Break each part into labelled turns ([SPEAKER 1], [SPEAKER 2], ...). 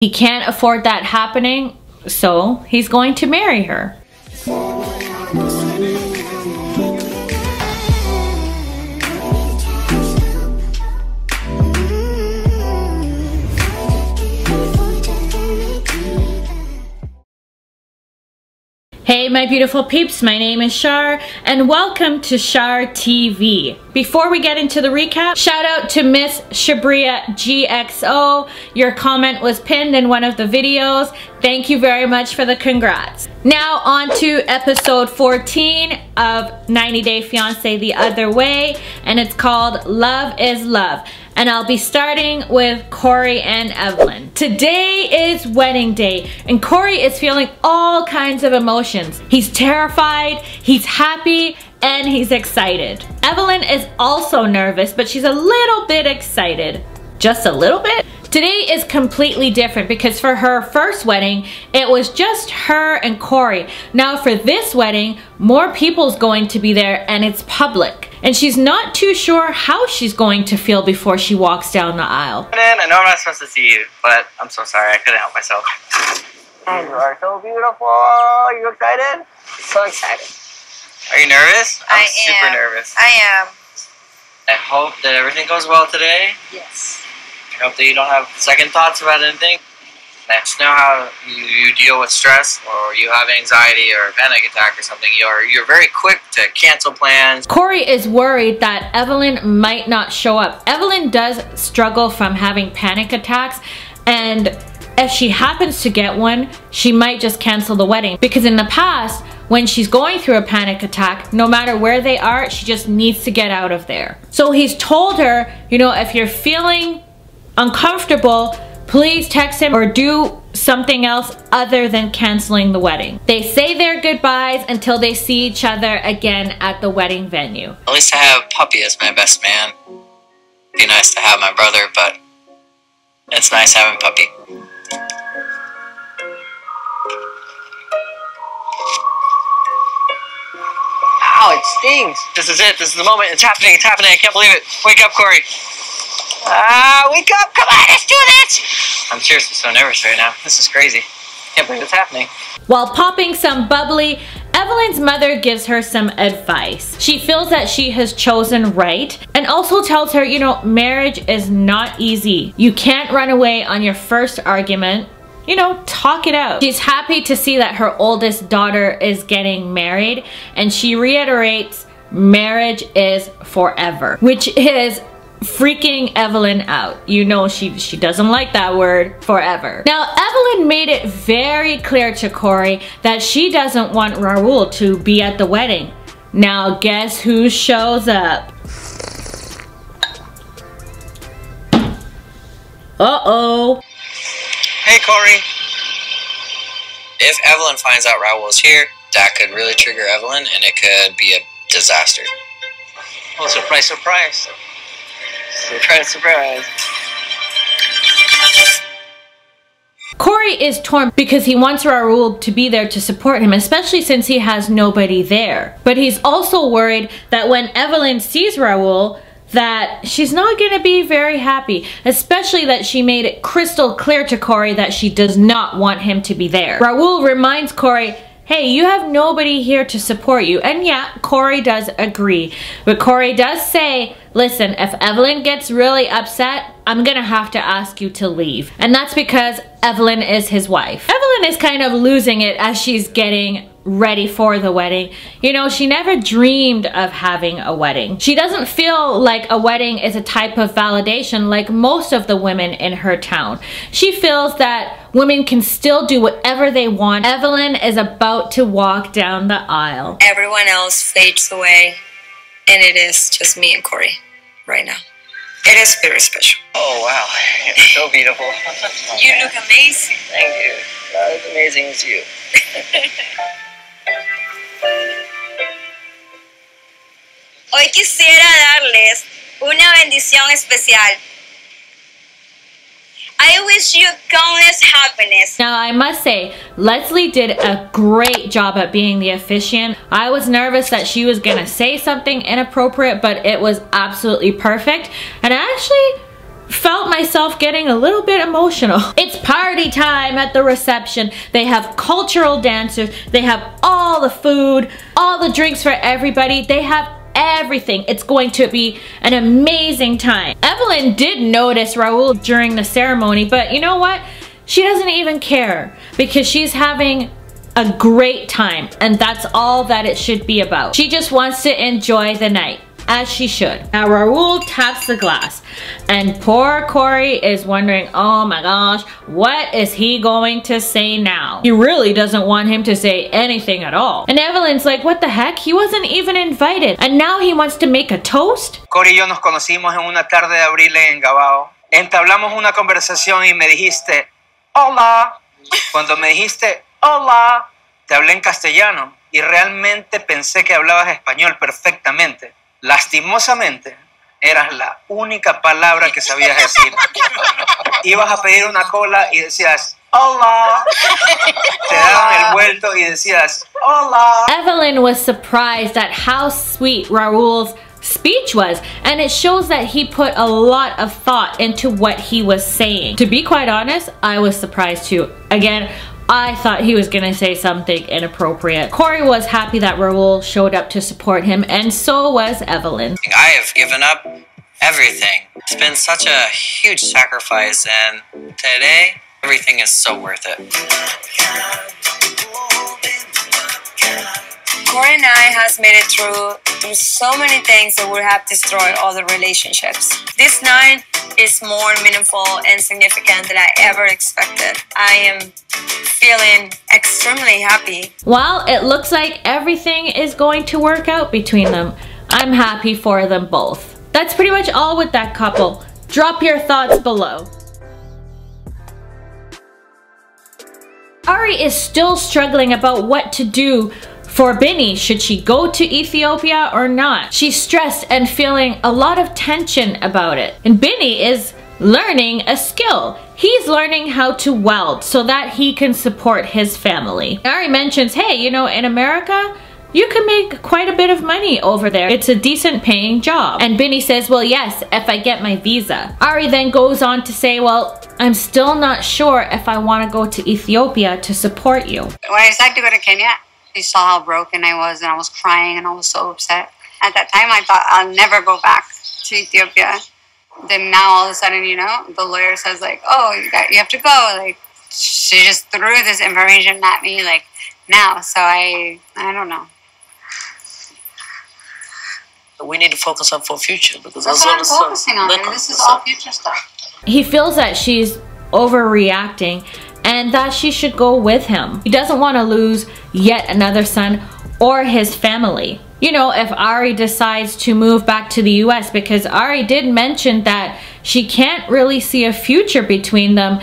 [SPEAKER 1] He can't afford that happening, so he's going to marry her. Hey my beautiful peeps, my name is Char and welcome to Char TV. Before we get into the recap, shout out to Miss Shabria GXO. Your comment was pinned in one of the videos. Thank you very much for the congrats. Now on to episode 14 of 90 Day Fiance the Other Way, and it's called Love is Love. And I'll be starting with Corey and Evelin. Today is wedding day, and Corey is feeling all kinds of emotions. He's terrified, he's happy, and he's excited. Evelin is also nervous, but she's a little bit excited. Just a little bit? Today is completely different because for her first wedding, it was just her and Corey. Now for this wedding, more people's going to be there and it's public. And she's not too sure how she's going to feel before she walks down the aisle.
[SPEAKER 2] I know I'm not supposed to see you, but I'm so sorry, I couldn't help myself. Oh, you are so beautiful. Are you excited?
[SPEAKER 3] So excited.
[SPEAKER 2] Are you nervous? I'm super nervous.
[SPEAKER 3] I am.
[SPEAKER 2] I hope that everything goes well today.
[SPEAKER 3] Yes.
[SPEAKER 2] I hope that you don't have second thoughts about anything. I just know how you deal with stress, or you have anxiety or a panic attack or something. You're very quick to cancel plans.
[SPEAKER 1] Corey is worried that Evelin might not show up. Evelin does struggle from having panic attacks, and if she happens to get one, she might just cancel the wedding. Because in the past, when she's going through a panic attack, no matter where they are, she just needs to get out of there. So he's told her, you know, if you're feeling uncomfortable, please text him or do something else other than canceling the wedding. They say their goodbyes until they see each other again at the wedding venue.
[SPEAKER 2] At least I have Puppy as my best man. Be nice to have my brother, but it's nice having Puppy. Ow, it stings. This is it. This is the moment. It's happening. It's happening. I can't believe it. Wake up, Corey. Wake up! Come on, let's do this! I'm seriously so nervous right now. This is crazy. Can't believe it's happening.
[SPEAKER 1] While popping some bubbly, Evelin's mother gives her some advice. She feels that she has chosen right and also tells her, you know, marriage is not easy. You can't run away on your first argument. You know, talk it out. She's happy to see that her oldest daughter is getting married, and she reiterates marriage is forever, which is freaking Evelin out. You know she doesn't like that word, forever. Now Evelin made it very clear to Corey that she doesn't want Raul to be at the wedding. Now guess who shows up? Uh-oh.
[SPEAKER 2] Hey Corey. If Evelin finds out Raul's here, that could really trigger Evelin and it could be a disaster. Oh, surprise, surprise. Surprise, surprise.
[SPEAKER 1] Corey is torn because he wants Raul to be there to support him, especially since he has nobody there. But he's also worried that when Evelin sees Raul, that she's not going to be very happy, especially that she made it crystal clear to Corey that she does not want him to be there. Raul reminds Corey, hey, you have nobody here to support you. And yeah, Corey does agree. But Corey does say, listen, if Evelin gets really upset, I'm gonna have to ask you to leave. And that's because Evelin is his wife. Evelin is kind of losing it as she's getting ready for the wedding. You know, she never dreamed of having a wedding. She doesn't feel like a wedding is a type of validation like most of the women in her town. She feels that women can still do whatever they want. Evelin is about to walk down the aisle.
[SPEAKER 3] Everyone else fades away, and it is just me and Corey right now. It is very special.
[SPEAKER 2] Oh wow, you're so beautiful.
[SPEAKER 3] You look amazing.
[SPEAKER 2] Thank you. Not as amazing as you.
[SPEAKER 3] Hoy quisiera darles una bendición especial. I wish you countless happiness.
[SPEAKER 1] Now I must say, Leslie did a great job at being the officiant. I was nervous that she was gonna say something inappropriate, but it was absolutely perfect. And I actually felt myself getting a little bit emotional. It's party time at the reception. They have cultural dancers. They have all the food, all the drinks for everybody. They have everything. It's going to be an amazing time. Evelin did notice Raul during the ceremony, but you know what? She doesn't even care because she's having a great time, and that's all that it should be about. She just wants to enjoy the night, as she should. Now Raul taps the glass, and poor Corey is wondering, oh my gosh, what is he going to say now? He really doesn't want him to say anything at all. And Evelin's like, what the heck? He wasn't even invited, and now he wants to make a toast?
[SPEAKER 4] Corey y yo nos conocimos en una tarde de abril en Gabao. Entablamos una conversación y me dijiste, hola. Cuando me dijiste, hola, te hablé en castellano y realmente pensé que hablabas español perfectamente. Lastimosamente, eras la única palabra que sabías decir. Ibas a pedir una cola y decías, hola. Te daban el vuelto y decías, hola.
[SPEAKER 1] Evelin was surprised at how sweet Raul's speech was, and it shows that he put a lot of thought into what he was saying. To be quite honest, I was surprised too. Again, I thought he was gonna say something inappropriate. Corey was happy that Raul showed up to support him, and so was Evelin.
[SPEAKER 2] I have given up everything. It's been such a huge sacrifice, and today, everything is so worth it.
[SPEAKER 3] Corey and I has made it through so many things that would have destroyed all the relationships. This night is more meaningful and significant than I ever expected. I am feeling extremely happy.
[SPEAKER 1] Well, it looks like everything is going to work out between them. I'm happy for them both. That's pretty much all with that couple. Drop your thoughts below. Ari is still struggling about what to do for Bini. Should she go to Ethiopia or not? She's stressed and feeling a lot of tension about it. And Bini is learning a skill. He's learning how to weld so that he can support his family. Ari mentions, hey, you know, in America, you can make quite a bit of money over there. It's a decent paying job. And Bini says, well, yes, if I get my visa. Ari then goes on to say, well, I'm still not sure if I want to go to Ethiopia to support you.
[SPEAKER 5] When I decided to go to Kenya, you saw how broken I was, and I was crying and I was so upset. At that time, I thought I'll never go back to Ethiopia. Then now all of a sudden, you know, the lawyer says like, oh, you have to go. Like, she just threw this information at me like now. So I don't know.
[SPEAKER 6] We need to focus on for future because
[SPEAKER 5] that's what I'm focusing on. This is all future stuff.
[SPEAKER 1] He feels that she's overreacting and that she should go with him. He doesn't want to lose yet another son or his family. You know, if Ari decides to move back to the US, because Ari did mention that she can't really see a future between them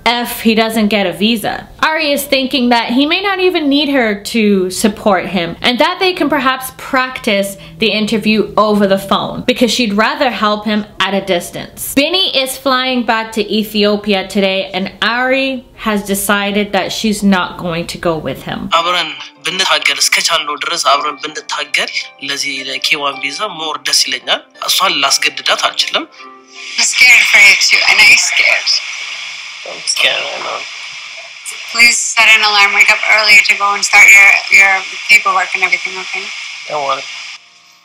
[SPEAKER 1] if he doesn't get a visa. Ari is thinking that he may not even need her to support him and that they can perhaps practice the interview over the phone because she'd rather help him at a distance. Bini is flying back to Ethiopia today and Ari has decided that she's not going to go with him.
[SPEAKER 5] I'm scared for you too. I know you're scared.
[SPEAKER 6] I'm scared, I know.
[SPEAKER 5] Please set an alarm, wake up earlier to go and start your paperwork and everything, okay?
[SPEAKER 6] Don't worry.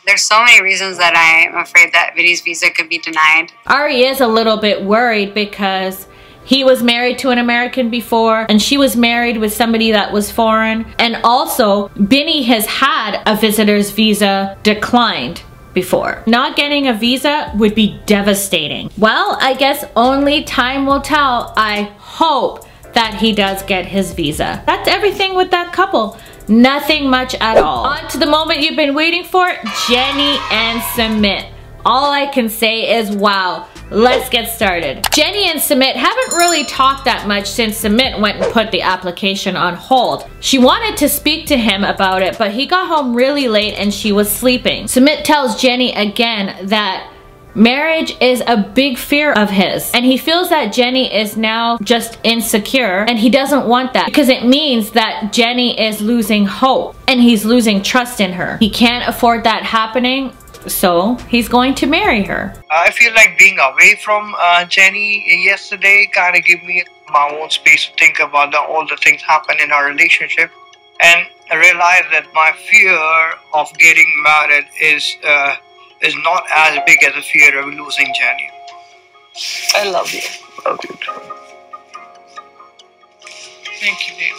[SPEAKER 5] There's so many reasons that I'm afraid that Bini's visa could be denied.
[SPEAKER 1] Ari is a little bit worried because he was married to an American before and she was married with somebody that was foreign. And also, Bini has had a visitor's visa declined before. Not getting a visa would be devastating. Well, I guess only time will tell. I hope that he does get his visa. That's everything with that couple. Nothing much at all. On to the moment you've been waiting for, Jenny and Sumit. All I can say is wow. Let's get started. Jenny and Sumit haven't really talked that much since Sumit went and put the application on hold. She wanted to speak to him about it, but he got home really late and she was sleeping. Sumit tells Jenny again that marriage is a big fear of his and he feels that Jenny is now just insecure and he doesn't want that because it means that Jenny is losing hope and he's losing trust in her. He can't afford that happening So he's going to marry her.
[SPEAKER 7] I feel like being away from Jenny yesterday kind of gave me my own space to think about all the things happen in our relationship, and I realized that my fear of getting married is not as big as the fear of losing Jenny.
[SPEAKER 6] I love you.
[SPEAKER 7] Love you too.
[SPEAKER 6] Thank you, baby.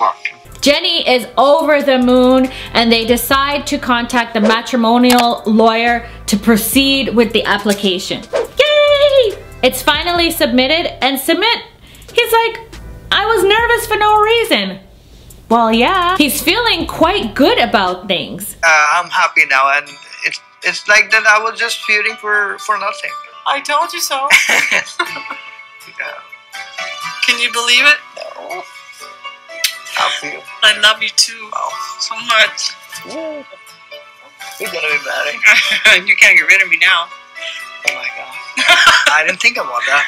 [SPEAKER 7] Welcome.
[SPEAKER 1] Jenny is over the moon, and they decide to contact the matrimonial lawyer to proceed with the application. Yay! It's finally submitted, and Sumit, he's like, I was nervous for no reason. Well, yeah, he's feeling quite good about things.
[SPEAKER 7] I'm happy now, and it's like that I was just fearing for nothing.
[SPEAKER 6] I told you so.
[SPEAKER 7] Yeah.
[SPEAKER 6] Can you believe it?
[SPEAKER 7] No. I feel.
[SPEAKER 6] I love you too. So much.
[SPEAKER 7] Ooh. We're gonna be married.
[SPEAKER 6] You can't get rid of me now.
[SPEAKER 7] Oh my god. I didn't think about that.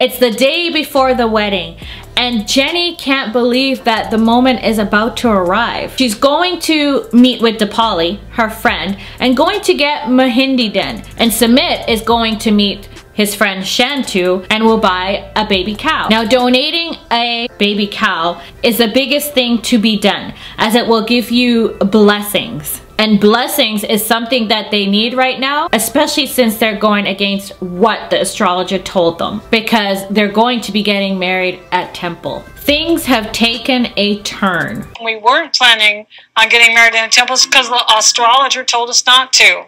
[SPEAKER 1] It's the day before the wedding, and Jenny can't believe that the moment is about to arrive. She's going to meet with Dipali, her friend, and going to get Mahindi done. And Sumit is going to meet his friend Shantu and will buy a baby cow. Now, donating a baby cow is the biggest thing to be done, as it will give you blessings. And blessings is something that they need right now, especially since they're going against what the astrologer told them, because they're going to be getting married at temple. Things have taken a turn.
[SPEAKER 8] We weren't planning on getting married in a temple because the astrologer told us not to.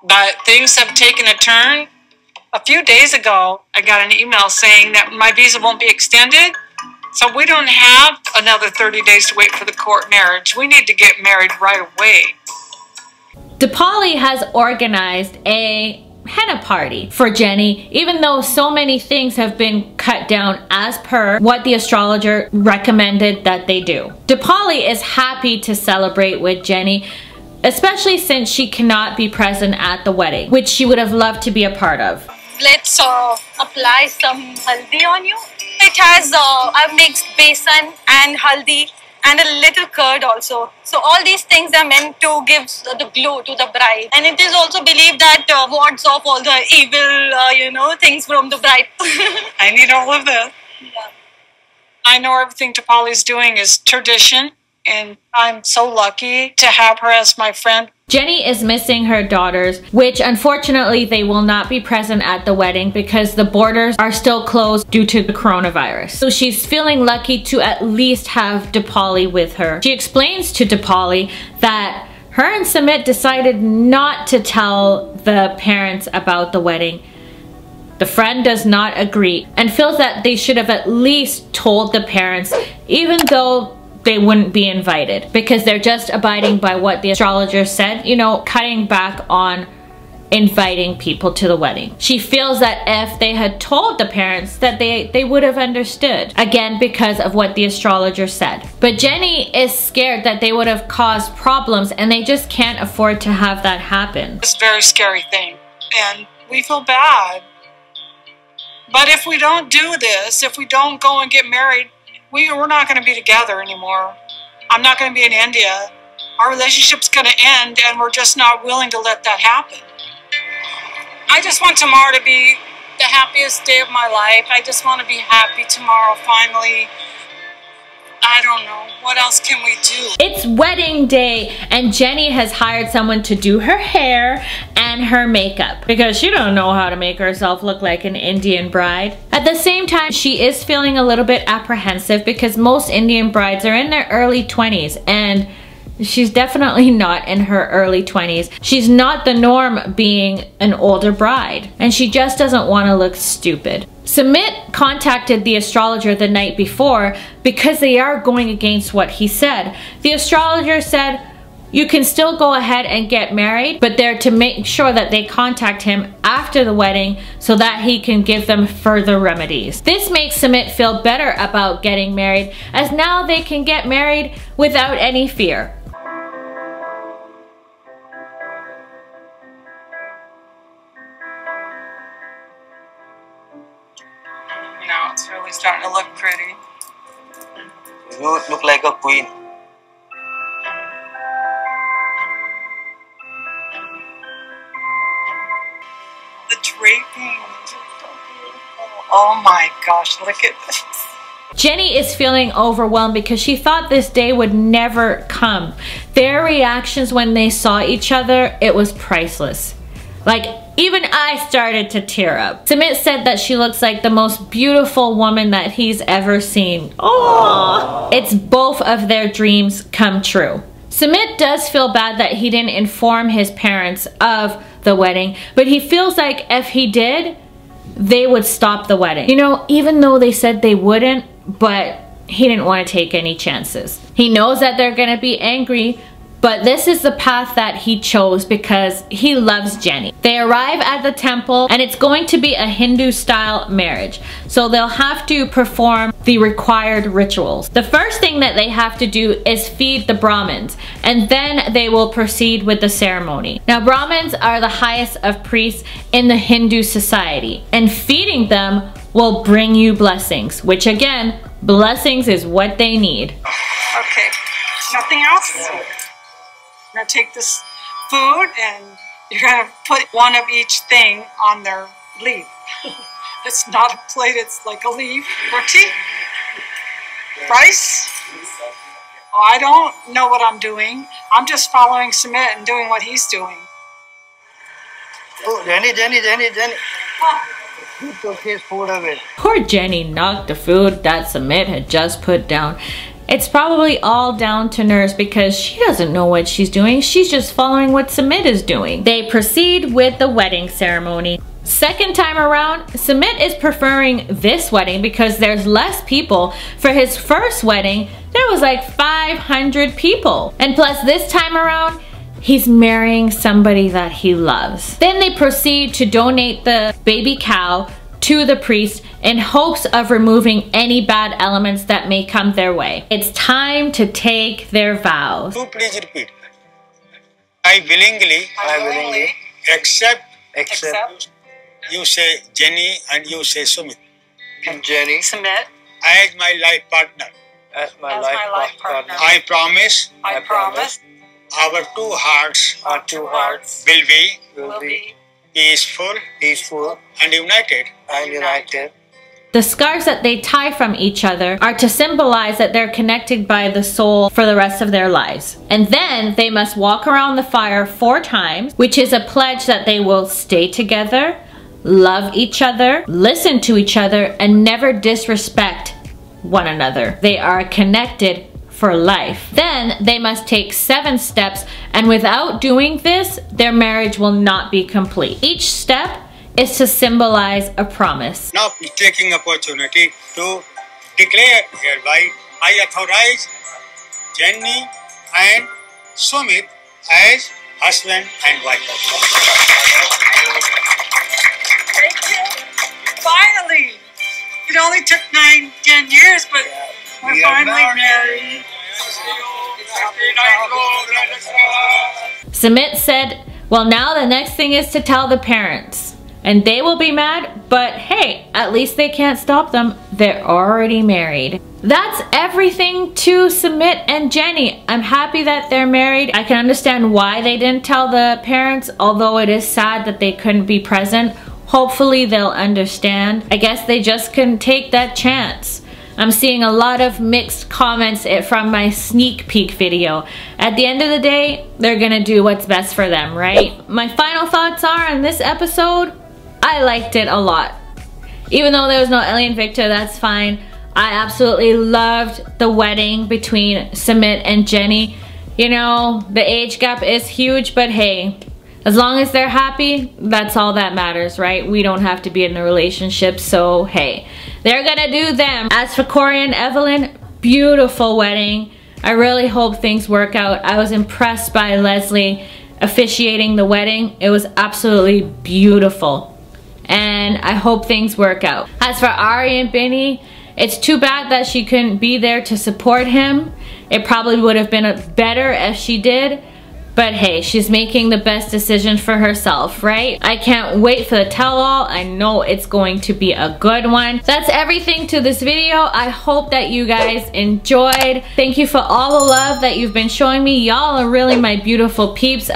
[SPEAKER 8] But things have taken a turn. A few days ago, I got an email saying that my visa won't be extended. So we don't have another 30 days to wait for the court marriage. We need to get married right away.
[SPEAKER 1] Dipali has organized a henna party for Jenny, even though so many things have been cut down as per what the astrologer recommended that they do. Dipali is happy to celebrate with Jenny, especially since she cannot be present at the wedding, which she would have loved to be a part of.
[SPEAKER 9] Let's apply some haldi on you. It has, I've mixed besan and haldi and a little curd also. So all these things are meant to give the glow to the bride. And it is also believed that wards off all the evil, things from the bride.
[SPEAKER 8] I need all of that.
[SPEAKER 9] Yeah.
[SPEAKER 8] I know everything Dipali's doing is tradition, and I'm so lucky to have her as my friend.
[SPEAKER 1] Jenny is missing her daughters, which unfortunately they will not be present at the wedding because the borders are still closed due to the coronavirus. So she's feeling lucky to at least have Dipali with her. She explains to Dipali that her and Sumit decided not to tell the parents about the wedding. The friend does not agree and feels that they should have at least told the parents, even though they wouldn't be invited, because they're just abiding by what the astrologer said, cutting back on inviting people to the wedding. She feels that if they had told the parents that they would have understood, again because of what the astrologer said. But Jenny is scared that they would have caused problems, and they just can't afford to have that happen.
[SPEAKER 8] It's a very scary thing, and we feel bad. But if we don't do this, if we don't go and get married, we're not going to be together anymore. I'm not going to be in India. Our relationship's going to end, and we're just not willing to let that happen. I just want tomorrow to be the happiest day of my life. I just want to be happy tomorrow, finally. I don't know. What else can we do?
[SPEAKER 1] It's wedding day, and Jenny has hired someone to do her hair and her makeup because she don't know how to make herself look like an Indian bride. At the same time, she is feeling a little bit apprehensive because most Indian brides are in their early 20s, and she's definitely not in her early 20s. She's not the norm being an older bride, and she just doesn't want to look stupid. Sumit contacted the astrologer the night before because they are going against what he said. The astrologer said, you can still go ahead and get married, but they're to make sure that they contact him after the wedding so that he can give them further remedies. This makes Sumit feel better about getting married, as now they can get married without any fear.
[SPEAKER 8] Now it's really starting to look pretty.
[SPEAKER 7] You look like a queen.
[SPEAKER 8] Oh my gosh, look at this.
[SPEAKER 1] Jenny is feeling overwhelmed because she thought this day would never come. Their reactions when they saw each other, it was priceless. Like, even I started to tear up. Sumit said that she looks like the most beautiful woman that he's ever seen. Oh, it's both of their dreams come true. Sumit does feel bad that he didn't inform his parents of the wedding, but he feels like if he did, they would stop the wedding. You know, even though they said they wouldn't, but he didn't want to take any chances. He knows that they're gonna be angry, but this is the path that he chose because he loves Jenny. They arrive at the temple and it's going to be a Hindu style marriage. So they'll have to perform the required rituals. The first thing that they have to do is feed the Brahmins, and then they will proceed with the ceremony. Now, Brahmins are the highest of priests in the Hindu society, and feeding them will bring you blessings, which again, blessings is what they need.
[SPEAKER 8] Okay, nothing else? I'm gonna take this food and you're gonna put one of each thing on their leaf. It's not a plate, it's like a leaf. Roti? Rice? Oh, I don't know what I'm doing. I'm just following Sumit and doing what he's doing.
[SPEAKER 7] Oh, Jenny. He took his food away.
[SPEAKER 1] Poor Jenny knocked the food that Sumit had just put down. It's probably all down to Nurse because she doesn't know what she's doing. She's just following what Sumit is doing. They proceed with the wedding ceremony. Second time around, Sumit is preferring this wedding because there's less people. For his first wedding, there was like 500 people. And plus this time around, he's marrying somebody that he loves. Then they proceed to donate the baby cow to the priest in hopes of removing any bad elements that may come their way. It's time to take their vows.
[SPEAKER 10] Please repeat. I willingly accept you say Jenny and you say Sumit.
[SPEAKER 7] Jenny.
[SPEAKER 8] Sumit.
[SPEAKER 10] As my life partner.
[SPEAKER 7] As my life partner.
[SPEAKER 10] I promise our two hearts will be peaceful and united.
[SPEAKER 1] The scars that they tie from each other are to symbolize that they're connected by the soul for the rest of their lives. And then they must walk around the fire 4 times, which is a pledge that they will stay together, love each other, listen to each other, and never disrespect one another. They are connected for life. Then they must take 7 steps, and without doing this, their marriage will not be complete. Each step is to symbolize a promise.
[SPEAKER 10] Now taking opportunity to declare hereby, I authorize Jenny and Sumit as husband and wife.
[SPEAKER 8] Thank you. Finally! It only took 9-10 years, but we're finally married.
[SPEAKER 1] Sumit said, well, now the next thing is to tell the parents. And they will be mad, but hey, at least they can't stop them. They're already married. That's everything to Sumit and Jenny. I'm happy that they're married. I can understand why they didn't tell the parents, although it is sad that they couldn't be present. Hopefully they'll understand. I guess they just couldn't take that chance. I'm seeing a lot of mixed comments from my sneak peek video. At the end of the day, they're gonna do what's best for them, right? My final thoughts are on this episode, I liked it a lot. Even though there was no Alien Victor, that's fine. I absolutely loved the wedding between Sumit and Jenny. You know, the age gap is huge, but hey, as long as they're happy, that's all that matters, right? We don't have to be in a relationship, so hey, they're gonna do them. As for Corey and Evelin, beautiful wedding. I really hope things work out. I was impressed by Leslie officiating the wedding. It was absolutely beautiful. And I hope things work out. As for Ari and Binny, it's too bad that she couldn't be there to support him. It probably would have been better if she did. But hey, she's making the best decision for herself, right? I can't wait for the tell-all. I know it's going to be a good one. That's everything to this video. I hope that you guys enjoyed. Thank you for all the love that you've been showing me. Y'all are really my beautiful peeps.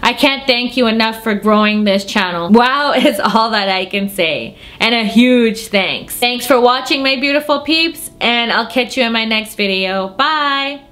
[SPEAKER 1] I can't thank you enough for growing this channel. Wow is all that I can say. And a huge thanks. Thanks for watching, my beautiful peeps, and I'll catch you in my next video. Bye!